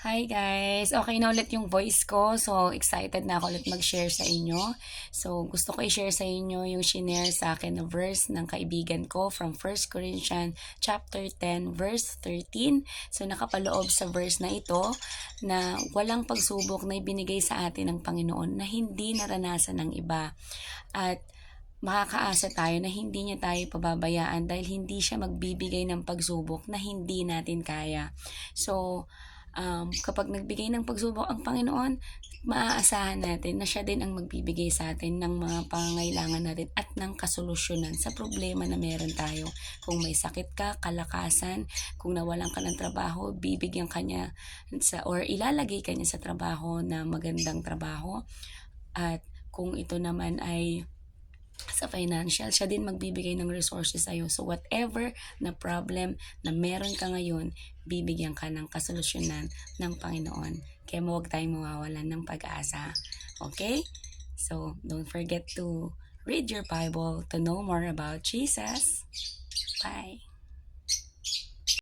Hi guys! Okay na ulit yung voice ko. So, excited na ako ulit mag-share sa inyo. So, gusto ko i-share sa inyo yung shinare sa akin na verse ng kaibigan ko from 1 Corinthians chapter 10 verse 13. So, nakapaloob sa verse na ito na walang pagsubok na ibinigay sa atin ng Panginoon na hindi naranasan ng iba. At makakaasa tayo na hindi niya tayo pababayaan dahil hindi siya magbibigay ng pagsubok na hindi natin kaya. So, kapag nagbigay ng pagsubok ang Panginoon, maaasahan natin na siya din ang magbibigay sa atin ng mga pangangailangan natin at ng kasolusyonan sa problema na meron tayo. Kung may sakit ka, kalakasan, kung nawalan ka ng trabaho, bibigyan ka niya or ilalagay ka niya sa trabaho na magandang trabaho. At kung ito naman ay sa financial, siya din magbibigay ng resources sa'yo. So, whatever na problem na meron ka ngayon, bibigyan ka ng kasolusyonan ng Panginoon. Kaya huwag tayong mawawalan ng pag-asa. Okay? So, don't forget to read your Bible to know more about Jesus. Bye!